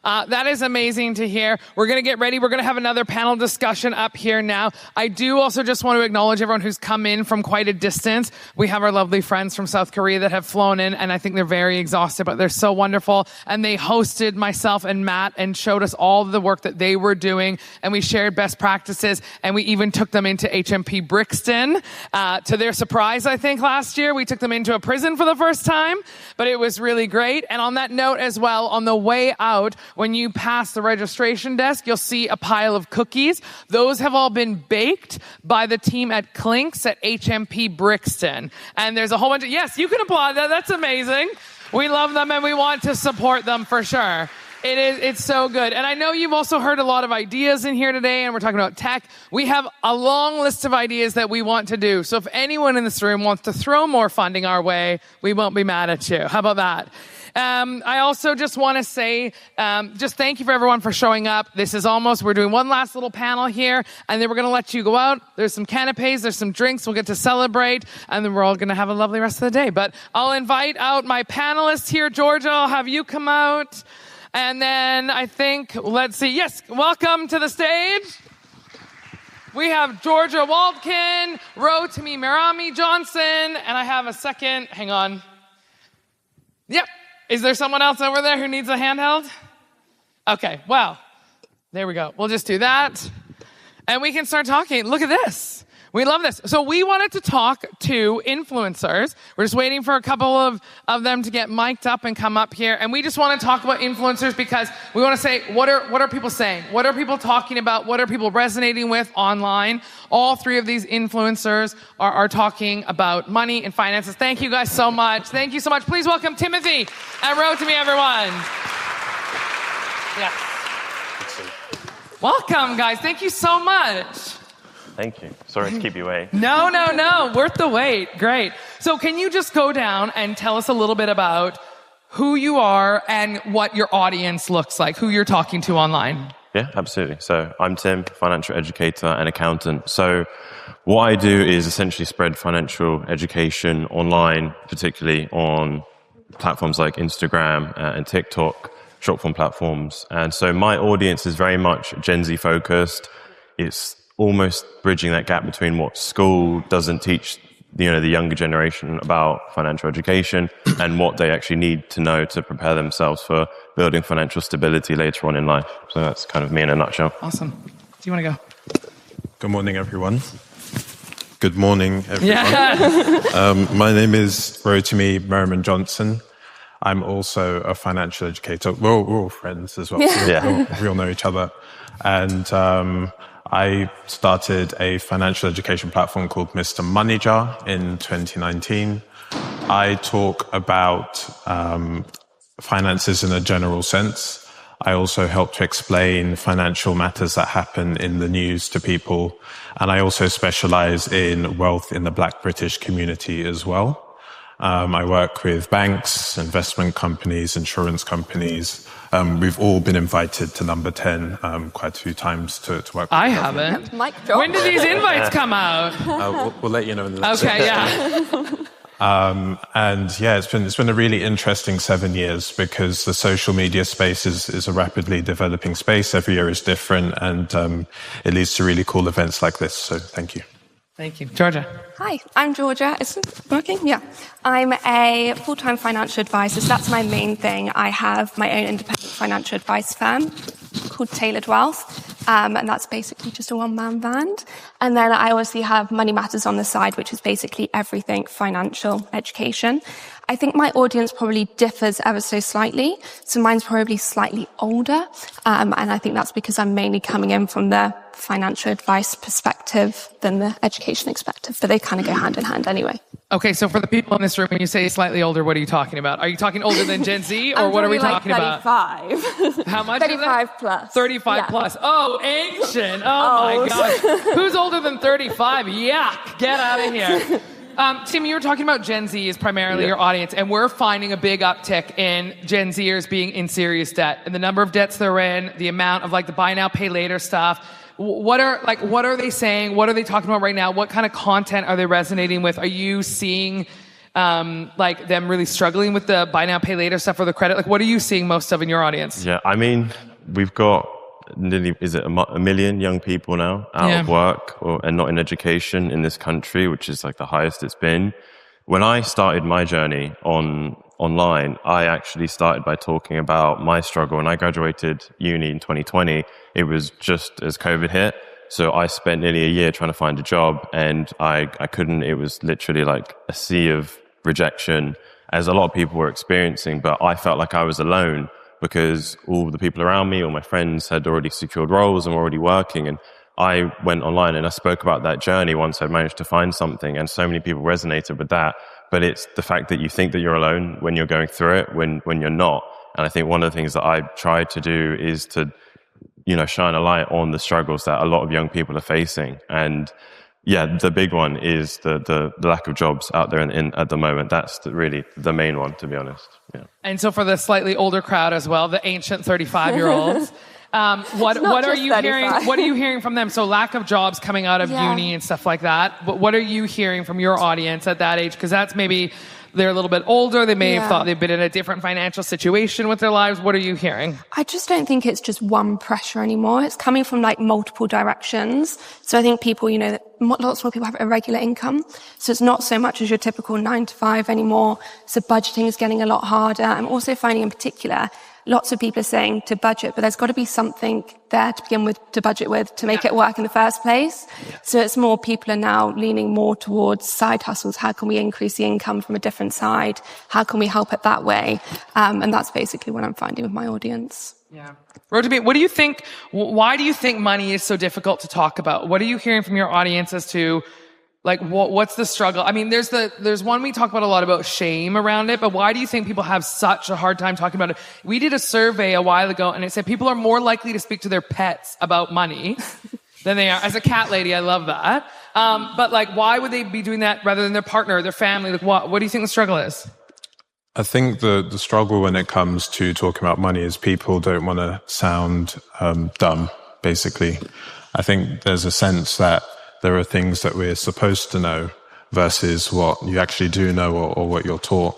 That is amazing to hear. We're going to get ready. We're going to have another panel discussion up here now. I do also just want to acknowledge everyone who's come in from quite a distance. We have our lovely friends from South Korea that have flown in, and I think they're very exhausted, but they're so wonderful. And they hosted myself and Matt and showed us all the work that they were doing, and we shared best practices, and we even took them into HMP Brixton. To their surprise, I think last year, we took them into a prison for the first time, but it was really great. And on that note as well, on the way out, when you pass the registration desk, you'll see a pile of cookies. Those have all been baked by the team at Clinks at HMP Brixton. And there's a whole bunch of, yes, you can applaud that. That's amazing. We love them and we want to support them for sure. It's so good. And I know you've also heard a lot of ideas in here today, and we're talking about tech. We have a long list of ideas that we want to do. So if anyone in this room wants to throw more funding our way, we won't be mad at you. How about that? I also just want to say, just thank you for everyone for showing up. We're doing one last little panel here, and then we're going to let you go out. There's some canapes, there's some drinks, we'll get to celebrate, and then we're all going to have a lovely rest of the day. But I'll invite out my panelists here. Georgia, I'll have you come out. And then I think, let's see, yes, welcome to the stage. We have Georgia Walden, Rotimi Merriman-Johnson, and I have a second, hang on. Yep. Is there someone else over there who needs a handheld? Okay, well, there we go. We'll just do that. And we can start talking. Look at this. We love this. So we wanted to talk to influencers. We're just waiting for a couple of them to get mic'd up and come up here. And we just want to talk about influencers because we want to say, what are people saying? What are people talking about? What are people resonating with online? All three of these influencers are talking about money and finances. Thank you guys so much. Thank you so much. Please welcome Timothy and Rotimi, everyone. Yeah. Welcome, guys. Thank you so much. Thank you. Sorry to keep you waiting. No. Worth the wait. Great. So can you just go down and tell us a little bit about who you are and what your audience looks like, who you're talking to online? Yeah, absolutely. So I'm Tim, financial educator and accountant. So what I do is essentially spread financial education online, particularly on platforms like Instagram and TikTok, short form platforms. And so my audience is very much Gen Z focused. It's almost bridging that gap between what school doesn't teach, the younger generation about financial education and what they actually need to know to prepare themselves for building financial stability later on in life. So that's kind of me in a nutshell. Awesome. Do you want to go? Good morning, everyone. Good morning, everyone. Yeah. My name is Rotimi Merriman-Johnson. I'm also a financial educator. We're all friends as well. Yeah. We all know each other. And I started a financial education platform called Mr. MoneyJar in 2019. I talk about finances in a general sense. I also help to explain financial matters that happen in the news to people. And I also specialize in wealth in the Black British community as well. I work with banks, investment companies, insurance companies. We've all been invited to Number 10 quite a few times to work with. I haven't. When do these invites come out? We'll let you know in the next Okay, yeah. And yeah, it's been a really interesting 7 years because the social media space is a rapidly developing space. Every year is different, and it leads to really cool events like this. So thank you. Thank you. Georgia. Hi, I'm Georgia. Is it working? Yeah. I'm a full-time financial advisor, so that's my main thing. I have my own independent financial advice firm called Tailored Wealth, and that's basically just a one-man band. And then I obviously have Money Matters on the side, which is basically everything financial education. I think my audience probably differs ever so slightly. So mine's probably slightly older, and I think that's because I'm mainly coming in from the financial advice perspective than the education perspective, but they kind of go hand in hand anyway. Okay, so for the people in this room, when you say slightly older, what are you talking about? Are you talking older than Gen Z, or what are we talking about? 35. How much? 35 plus. 35 plus. Oh, ancient. Oh my gosh. Who's older than 35? Yuck. Get out of here. Tim, you were talking about Gen Z is primarily your audience, and we're finding a big uptick in Gen Zers being in serious debt, and the number of debts they're in, the amount of the buy now, pay later stuff. What are they saying? What are they talking about right now? What kind of content are they resonating with? Are you seeing like them really struggling with the buy now, pay later stuff or the credit? Like, what are you seeing most of in your audience? Yeah, I mean, we've got nearly, is it a million young people now out of work and not in education in this country, which is like the highest it's been. When I started my journey online, I actually started by talking about my struggle. When I graduated uni in 2020, it was just as COVID hit. So I spent nearly a year trying to find a job, and I couldn't. It was literally like a sea of rejection, as a lot of people were experiencing, but I felt like I was alone because all the people around me, all my friends had already secured roles and were already working. And I went online and I spoke about that journey once I'd managed to find something, and so many people resonated with that. But it's the fact that you think that you're alone when you're going through it, when you're not. And I think one of the things that I tried to do is to, shine a light on the struggles that a lot of young people are facing. And yeah, the big one is the lack of jobs out there at the moment. That's really the main one, to be honest. Yeah. And so for the slightly older crowd as well, the ancient 35-year-olds, what are you 35. Hearing? What are you hearing from them? So lack of jobs coming out of uni and stuff like that. But what are you hearing from your audience at that age? Because that's maybe they're a little bit older. They may have thought they've been in a different financial situation with their lives. What are you hearing? I just don't think it's just one pressure anymore. It's coming from like multiple directions. So I think people, lots more people have irregular income. So it's not so much as your typical 9 to 5 anymore. So budgeting is getting a lot harder. I'm also finding in particular, lots of people are saying to budget, but there's got to be something there to begin with, to budget with, to make it work in the first place. Yeah. So it's more, people are now leaning more towards side hustles. How can we increase the income from a different side? How can we help it that way? And that's basically what I'm finding with my audience. Yeah. Rotimi, what do you think, why do you think money is so difficult to talk about? What are you hearing from your audience as to, like, what's the struggle? I mean, there's one we talk about a lot about shame around it, but why do you think people have such a hard time talking about it? We did a survey a while ago, and it said people are more likely to speak to their pets about money than they are. As a cat lady, I love that. But like, why would they be doing that rather than their partner or their family? Like, what do you think the struggle is? I think the struggle when it comes to talking about money is people don't want to sound dumb, basically. I think there's a sense that there are things that we're supposed to know versus what you actually do know or what you're taught.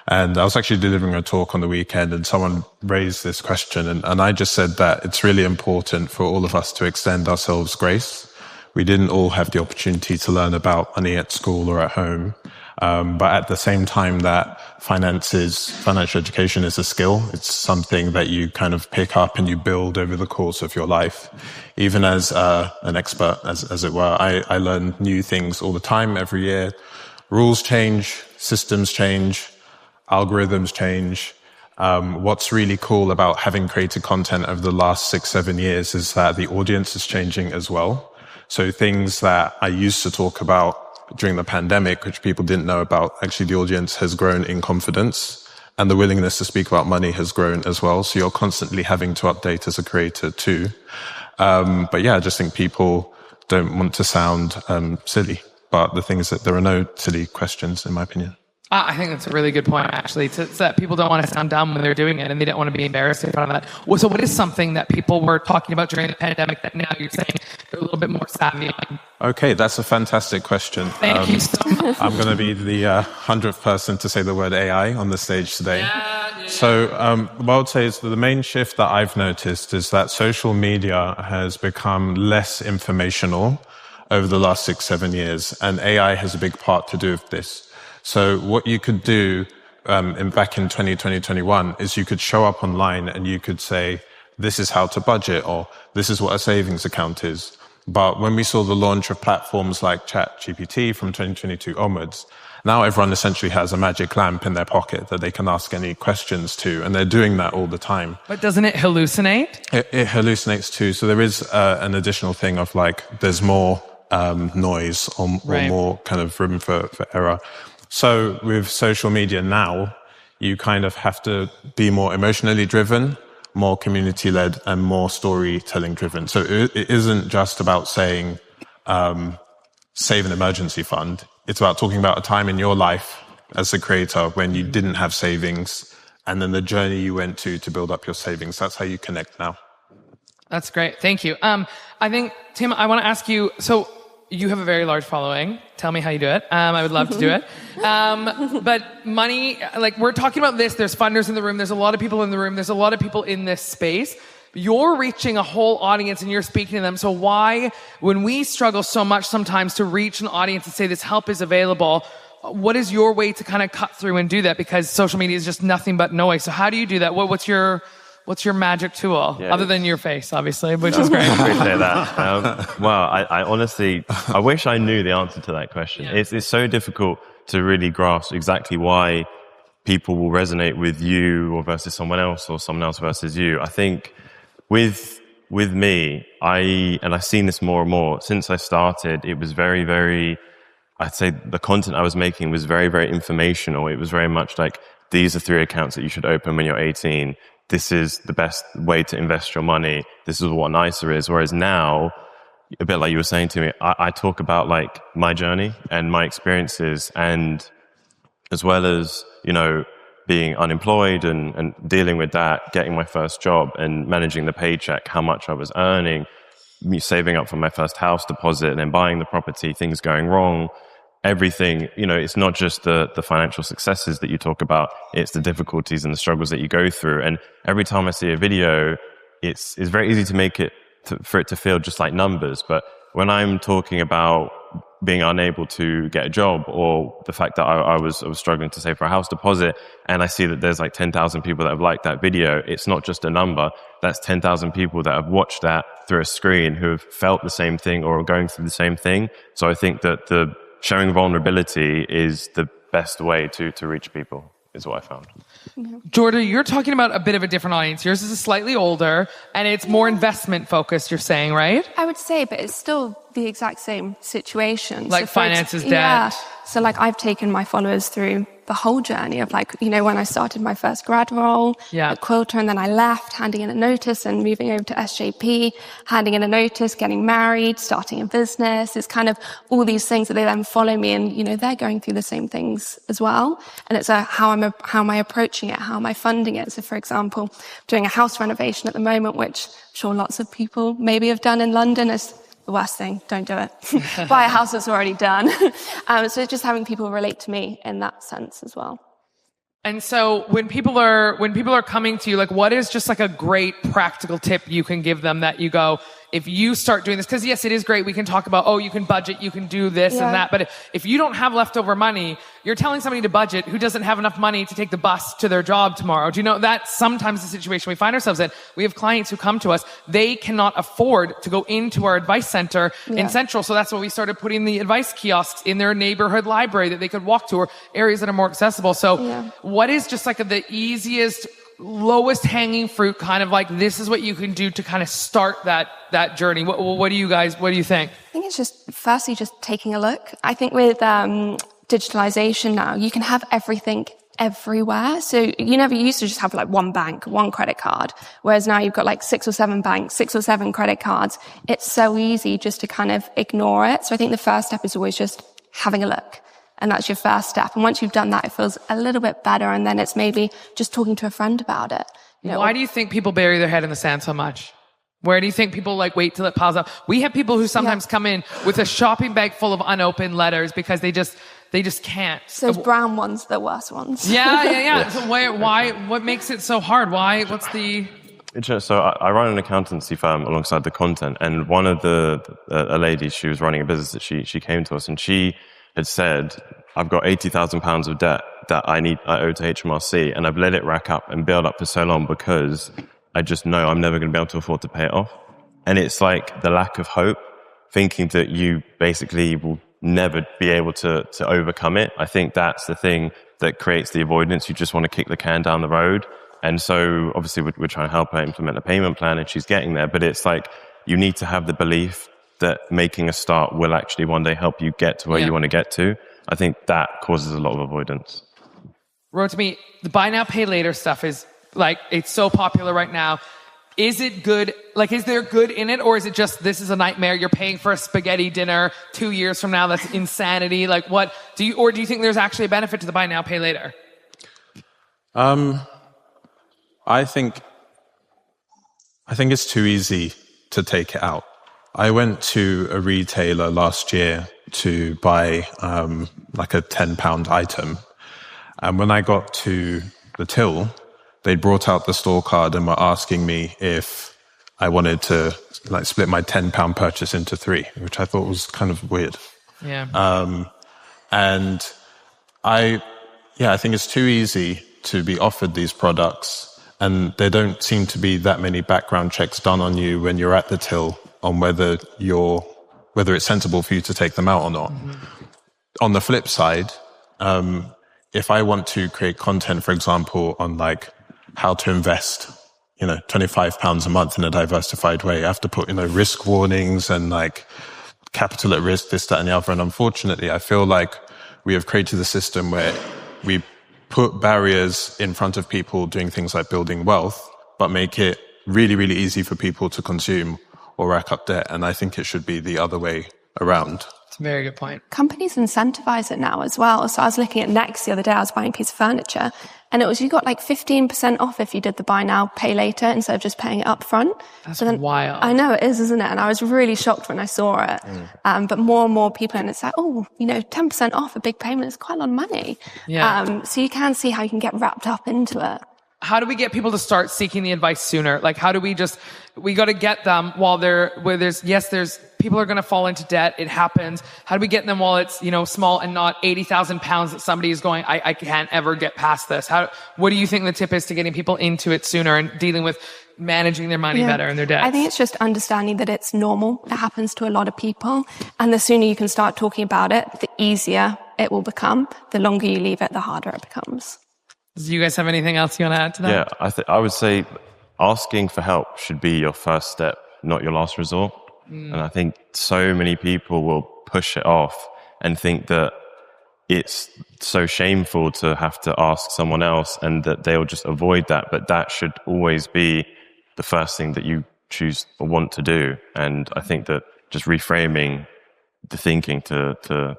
And I was actually delivering a talk on the weekend, and someone raised this question, and I just said that it's really important for all of us to extend ourselves grace. We didn't all have the opportunity to learn about money at school or at home. But at the same time that financial education is a skill. It's something that you kind of pick up and you build over the course of your life. Even as an expert, as it were, I learn new things all the time, every year. Rules change, systems change, algorithms change. What's really cool about having created content over the last 6-7 years is that the audience is changing as well. So things that I used to talk about during the pandemic, which people didn't know about, actually the audience has grown in confidence, and the willingness to speak about money has grown as well. So you're constantly having to update as a creator too. But yeah, I just think people don't want to sound silly. But the thing is that there are no silly questions, in my opinion. I think that's a really good point, actually, so that people don't want to sound dumb when they're doing it, and they don't want to be embarrassed in front of that. Well, so what is something that people were talking about during the pandemic that now you're saying they're a little bit more savvy on? Okay, that's a fantastic question. Thank you so much. I'm going to be the 100th person to say the word AI on the stage today. Yeah. So what I would say is that the main shift that I've noticed is that social media has become less informational over the last 6-7 years, and AI has a big part to do with this. So what you could do back in 2021 is you could show up online and you could say, this is how to budget, or this is what a savings account is. But when we saw the launch of platforms like ChatGPT from 2022 onwards, now everyone essentially has a magic lamp in their pocket that they can ask any questions to, and they're doing that all the time. But doesn't it hallucinate? It hallucinates too. So there is an additional thing of like, there's more noise or more kind of room for error. So with social media now, you kind of have to be more emotionally driven, more community-led, and more storytelling driven. So it isn't just about saying, save an emergency fund. It's about talking about a time in your life as a creator when you didn't have savings, and then the journey you went to build up your savings. That's how you connect now. That's great. Thank you. I think, Tim, I want to ask you, so you have a very large following. Tell me how you do it. I would love to do it. But money, like we're talking about this, there's funders in the room, there's a lot of people in the room, there's a lot of people in this space. You're reaching a whole audience and you're speaking to them. So why, when we struggle so much sometimes to reach an audience and say this help is available, what is your way to kind of cut through and do that? Because social media is just nothing but noise. So how do you do that? What's your magic tool, other than your face, obviously, which is great? I appreciate that. Well, I honestly, I wish I knew the answer to that question. Yeah. It's so difficult to really grasp exactly why people will resonate with you or versus someone else or someone else versus you. I think with me, I've seen this more and more since I started. It was very, very, I'd say the content I was making was very, very informational. It was very much like, these are 3 accounts that you should open when you're 18. This is the best way to invest your money. This is what NISA is. Whereas now, a bit like you were saying to me, I talk about like my journey and my experiences, and as well as, you know, being unemployed and dealing with that, getting my first job and managing the paycheck, how much I was earning, me saving up for my first house deposit and then buying the property, things going wrong, everything. You know, it's not just the financial successes that you talk about, it's the difficulties and the struggles that you go through. And every time I see a video, it's very easy to make it, for it to feel just like numbers. But when I'm talking about being unable to get a job, or the fact that I was struggling to save for a house deposit, and I see that there's like 10,000 people that have liked that video, it's not just a number. That's 10,000 people that have watched that through a screen, who have felt the same thing or are going through the same thing. So I think that the showing vulnerability is the best way to reach people, is what I found. Jordan, you're talking about a bit of a different audience. Yours is slightly older, and it's more investment focused, you're saying, right? I would say, but it's still the exact same situation. Like finances, debt. Yeah. So like I've taken my followers through the whole journey of like, you know, when I started my first grad role at Quilter, and then I left, handing in a notice and moving over to SJP, handing in a notice, getting married, starting a business. It's kind of all these things that they then follow me, and, you know, they're going through the same things as well. And it's how am I approaching it? How am I funding it? So for example, doing a house renovation at the moment, which I'm sure lots of people maybe have done in London. Is the worst thing. Don't do it. Buy a house that's already done. So just having people relate to me in that sense as well. And so when people are coming to you, like, what is just like a great practical tip you can give them that you go, if you start doing this, because yes, it is great. We can talk about, oh, you can budget, you can do this and that. But if you don't have leftover money, you're telling somebody to budget who doesn't have enough money to take the bus to their job tomorrow. Do you know that's sometimes the situation we find ourselves in? We have clients who come to us. They cannot afford to go into our advice center in Central. So that's why we started putting the advice kiosks in their neighborhood library that they could walk to, or areas that are more accessible. So what is just like the easiest, lowest hanging fruit, kind of like, this is what you can do to kind of start that journey? What do you think? I think it's just, firstly, just taking a look. I think with digitalization now, you can have everything everywhere. So you never used to just have like one bank, one credit card, whereas now you've got like 6 or 7 banks, 6 or 7 credit cards. It's so easy just to kind of ignore it. So I think the first step is always just having a look. And that's your first step. And once you've done that, it feels a little bit better. And then it's maybe just talking to a friend about it. You know? Why do you think people bury their head in the sand so much? Where do you think people like wait till it piles up? We have people who sometimes come in with a shopping bag full of unopened letters because they just can't. So those brown ones, the worst ones. Yeah. So why, what makes it so hard? What's the... So I run an accountancy firm alongside the content, and one of a lady, she was running a business that she came to us, and she had said, I've got £80,000 of debt that I owe to HMRC, and I've let it rack up and build up for so long because I just know I'm never going to be able to afford to pay it off. And it's like the lack of hope, thinking that you basically will never be able to overcome it. I think that's the thing that creates the avoidance. You just want to kick the can down the road. And so obviously we're trying to help her implement a payment plan, and she's getting there. But it's like, you need to have the belief that making a start will actually one day help you get to where you want to get to. I think that causes a lot of avoidance. Rotimi, the buy now, pay later stuff is like, it's so popular right now. Is it good? Like, is there good in it? Or is it just, this is a nightmare? You're paying for a spaghetti dinner 2 years from now. That's insanity. Like, what do you think there's actually a benefit to the buy now, pay later? I think it's too easy to take it out. I went to a retailer last year to buy like a £10 item. And when I got to the till, they brought out the store card and were asking me if I wanted to like split my £10 purchase into 3, which I thought was kind of weird. Yeah. And I think it's too easy to be offered these products, and there don't seem to be that many background checks done on you when you're at the till on whether it's sensible for you to take them out or not. Mm-hmm. On the flip side, if I want to create content, for example, on like how to invest, £25 a month in a diversified way, I have to put, risk warnings and like capital at risk, this, that, and the other. And unfortunately, I feel like we have created a system where we put barriers in front of people doing things like building wealth, but make it really, really easy for people to consume or rack up debt. And I think it should be the other way around. That's a very good point. Companies incentivize it now as well. So I was looking at Next the other day, I was buying a piece of furniture, and you got like 15% off if you did the buy now, pay later instead of just paying it up front. That's wild. I know it is, isn't it? And I was really shocked when I saw it. But more and more people, and it's like, 10% off a big payment is quite a lot of money. Yeah. So you can see how you can get wrapped up into it. How do we get people to start seeking the advice sooner? Like, how do we got to get them while there's people are going to fall into debt. It happens. How do we get them while it's, small and not 80,000 pounds that somebody is going, I can't ever get past this. What do you think the tip is to getting people into it sooner and dealing with managing their money better and their debt? I think it's just understanding that it's normal. It happens to a lot of people. And the sooner you can start talking about it, the easier it will become. The longer you leave it, the harder it becomes. Do you guys have anything else you want to add to that? Yeah, I would say asking for help should be your first step, not your last resort. And I think so many people will push it off and think that it's so shameful to have to ask someone else and that they'll just avoid that. But that should always be the first thing that you choose or want to do. And I think that just reframing the thinking to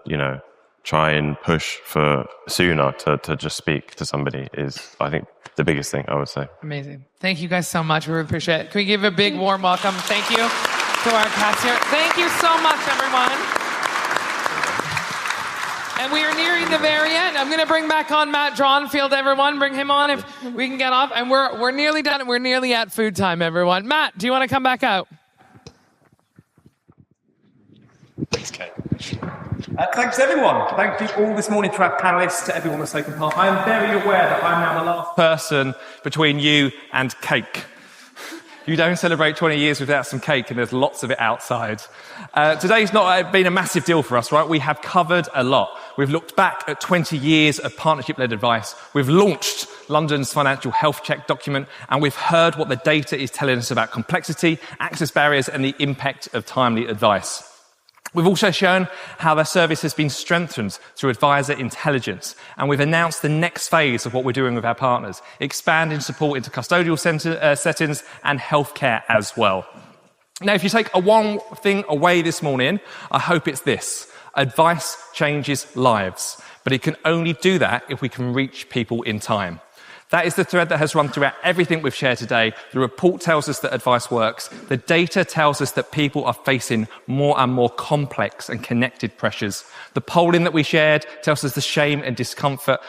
try and push for sooner to just speak to somebody is, I think, the biggest thing I would say. Amazing. Thank you guys so much. We really appreciate it. Can we give a big warm welcome? Thank you to our cast here. Thank you so much, everyone. And we are nearing the very end. I'm going to bring back on Matt Dronfield, everyone. Bring him on if we can get off. And we're nearly done. We're nearly at food time, everyone. Matt, do you want to come back out? Thanks, Kate. Thanks, everyone. Thank you all this morning to our panellists, to everyone that's taken part. I am very aware that I'm now the last person between you and cake. You don't celebrate 20 years without some cake, and there's lots of it outside. Today's not been a massive deal for us, right? We have covered a lot. We've looked back at 20 years of partnership-led advice. We've launched London's financial health check document, and we've heard what the data is telling us about complexity, access barriers, and the impact of timely advice. We've also shown how their service has been strengthened through advisor intelligence, and we've announced the next phase of what we're doing with our partners, expanding support into custodial settings and healthcare as well. Now, if you take one thing away this morning, I hope it's this: advice changes lives, but it can only do that if we can reach people in time. That is the thread that has run throughout everything we've shared today. The report tells us that advice works. The data tells us that people are facing more and more complex and connected pressures. The polling that we shared tells us the shame and discomfort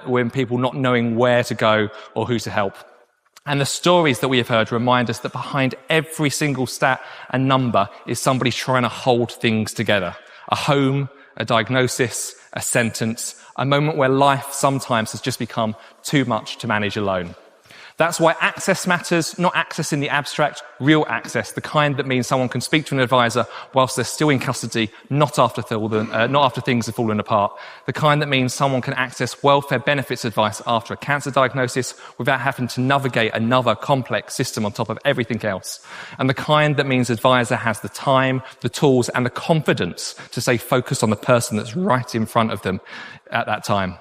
when people not knowing where to go or who to help. And the stories that we have heard remind us that behind every single stat and number is somebody trying to hold things together. A home, a diagnosis, a sentence, a moment where life sometimes has just become too much to manage alone. That's why access matters, not access in the abstract, real access, the kind that means someone can speak to an advisor whilst they're still in custody, not after things have fallen apart. The kind that means someone can access welfare benefits advice after a cancer diagnosis without having to navigate another complex system on top of everything else. And the kind that means advisor has the time, the tools, and the confidence to stay focused on the person that's right in front of them at that time.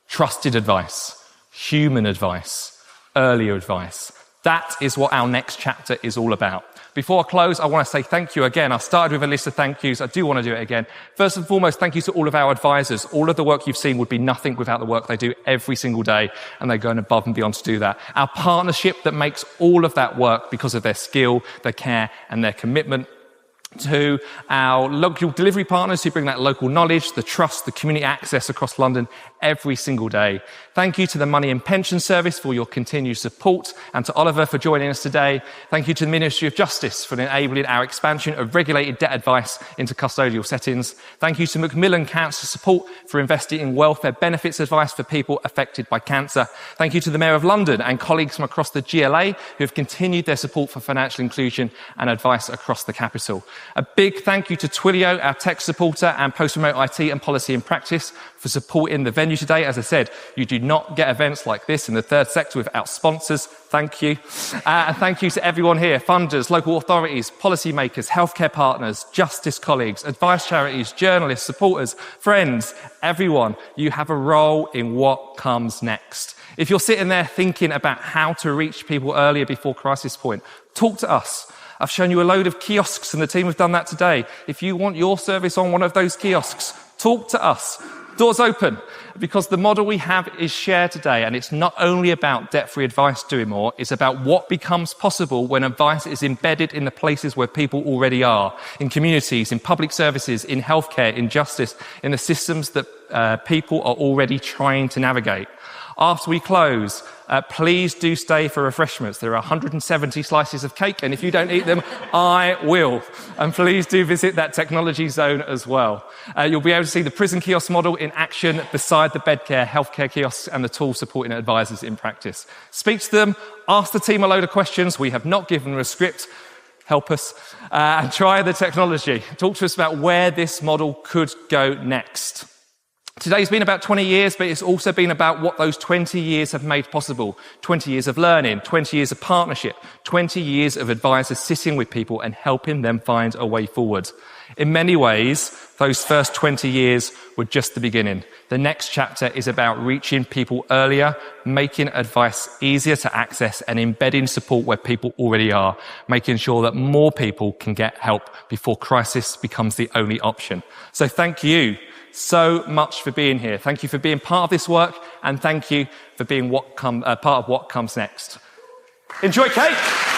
Trusted advice, human advice, earlier advice. That is what our next chapter is all about. Before I close, I want to say thank you again. I started with a list of thank yous. I do want to do it again. First and foremost, thank you to all of our advisors. All of the work you've seen would be nothing without the work they do every single day, and they're going above and beyond to do that. Our partnership that makes all of that work because of their skill, their care, and their commitment. to our local delivery partners who bring that local knowledge, the trust, the community access across London every single day. Thank you to the Money and Pension Service for your continued support, and to Oliver for joining us today. Thank you to the Ministry of Justice for enabling our expansion of regulated debt advice into custodial settings. Thank you to Macmillan Cancer Support for investing in welfare benefits advice for people affected by cancer. Thank you to the Mayor of London and colleagues from across the GLA who have continued their support for financial inclusion and advice across the capital. A big thank you to Twilio, our tech supporter, and Post-Remote IT and Policy and Practice for supporting the venue today. As I said, you do not get events like this in the third sector without sponsors. Thank you. And thank you to everyone here, funders, local authorities, policymakers, healthcare partners, justice colleagues, advice charities, journalists, supporters, friends, everyone. You have a role in what comes next. If you're sitting there thinking about how to reach people earlier before crisis point, talk to us. I've shown you a load of kiosks and the team have done that today. If you want your service on one of those kiosks, talk to us. Doors open, because the model we have is shared today, and it's not only about debt-free advice doing more, it's about what becomes possible when advice is embedded in the places where people already are, in communities, in public services, in healthcare, in justice, in the systems that people are already trying to navigate. After we close, please do stay for refreshments. There are 170 slices of cake, and if you don't eat them, I will. And please do visit that technology zone as well. You'll be able to see the prison kiosk model in action beside the bedcare, healthcare kiosks, and the tools supporting advisors in practice. Speak to them, ask the team a load of questions. We have not given them a script. Help us. And try the technology. Talk to us about where this model could go next. Today's been about 20 years, but it's also been about what those 20 years have made possible. 20 years of learning, 20 years of partnership, 20 years of advisors sitting with people and helping them find a way forward. In many ways, those first 20 years were just the beginning. The next chapter is about reaching people earlier, making advice easier to access, and embedding support where people already are, making sure that more people can get help before crisis becomes the only option. So thank you so much for being here. Thank you for being part of this work, and thank you for being part of what comes next. Enjoy cake!